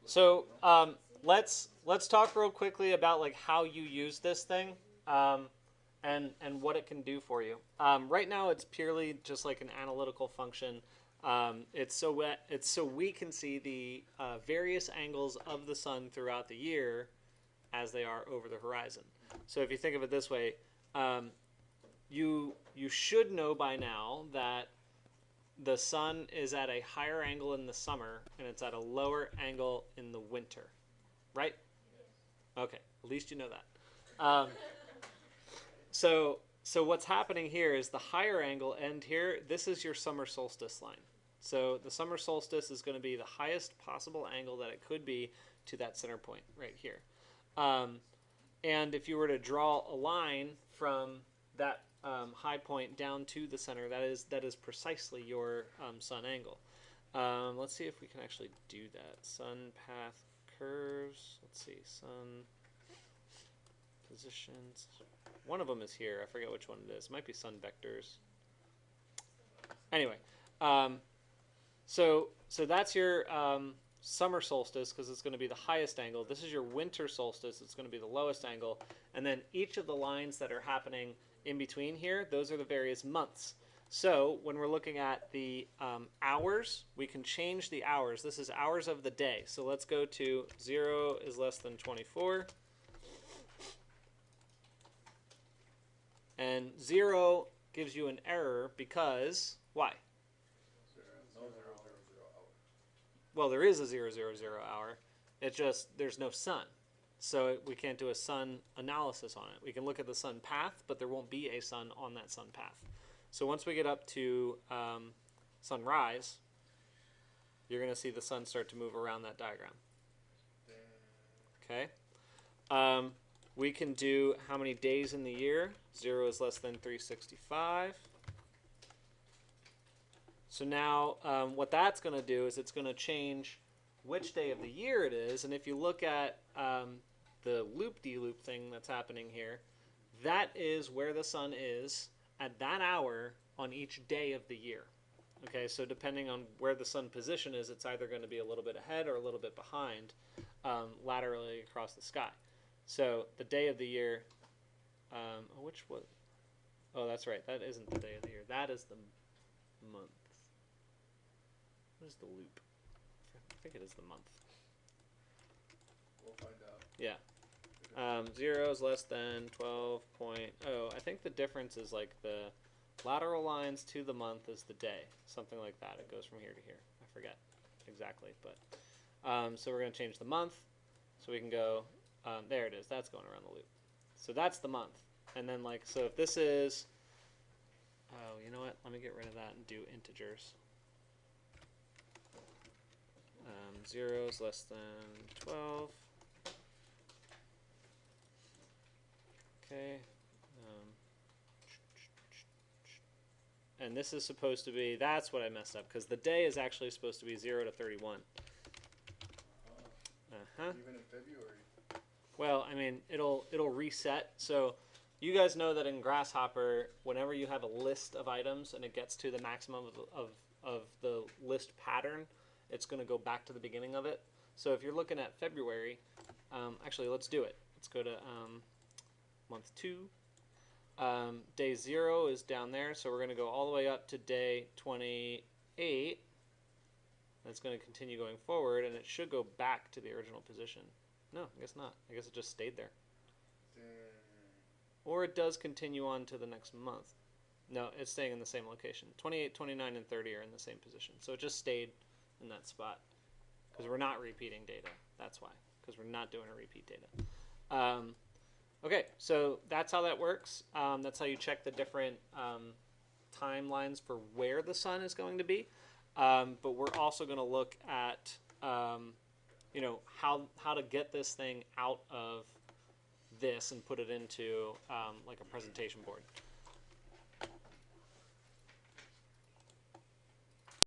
So let's talk real quickly about like how you use this thing, um, and what it can do for you. Right now, it's purely just like an analytical function. It's so we can see the various angles of the sun throughout the year as they are over the horizon. So if you think of it this way, um, you should know by now that the sun is at a higher angle in the summer and it's at a lower angle in the winter, right? Okay, at least you know that. So what's happening here is the higher angle end here. This is your summer solstice line. So the summer solstice is going to be the highest possible angle that it could be to that center point right here. Um, and if you were to draw a line from that high point down to the center, that is precisely your sun angle. Let's see if we can actually do that. Sun path curves. Let's see. Sun positions. One of them is here. I forget which one it is. It might be sun vectors. Anyway, um, so that's your summer solstice because it's going to be the highest angle. This is your winter solstice. It's going to be the lowest angle. And then each of the lines that are happening in between here, those are the various months. So when we're looking at the hours, we can change the hours. This is hours of the day. So let's go to 0 is less than 24. And 0 gives you an error because, why? Well, there is a 0, 0, 0 hour. It's just there's no sun. So we can't do a sun analysis on it. We can look at the sun path, but there won't be a sun on that sun path. So once we get up to sunrise, you're going to see the sun start to move around that diagram. Okay. We can do how many days in the year. 0 is less than 365. So now what that's going to do is it's going to change which day of the year it is. And if you look at the loop-de-loop thing that's happening here, that is where the sun is at that hour on each day of the year. Okay, so depending on where the sun position is, it's either going to be a little bit ahead or a little bit behind laterally across the sky. So the day of the year, which was, oh, that's right, that isn't the day of the year. That is the month. What is the loop? I think it is the month. We'll find out. Yeah. 0 is less than 12.0. I think the difference is like the lateral lines to the month is the day. Something like that. It goes from here to here. I forget exactly. But so we're going to change the month. So we can go, there it is. That's going around the loop. So that's the month. And then like, so if this is, oh, you know what? Let me get rid of that and do integers. 0 is less than 12. Okay. And this is supposed to be, that's what I messed up, because the day is actually supposed to be 0 to 31. Even in February? Well, I mean, it'll reset. So you guys know that in Grasshopper, whenever you have a list of items and it gets to the maximum of the list pattern, it's going to go back to the beginning of it. So if you're looking at February, actually, let's do it. Let's go to month 2. Day 0 is down there, so we're going to go all the way up to day 28. That's going to continue going forward, and it should go back to the original position. No, I guess not. I guess it just stayed there. Or it does continue on to the next month. No, it's staying in the same location. 28, 29, and 30 are in the same position. So it just stayed in that spot because we're not repeating data. That's why, because we're not doing a repeat data. Okay, so that's how that works. That's how you check the different timelines for where the sun is going to be. But we're also going to look at, you know, how to get this thing out of this and put it into like a presentation board.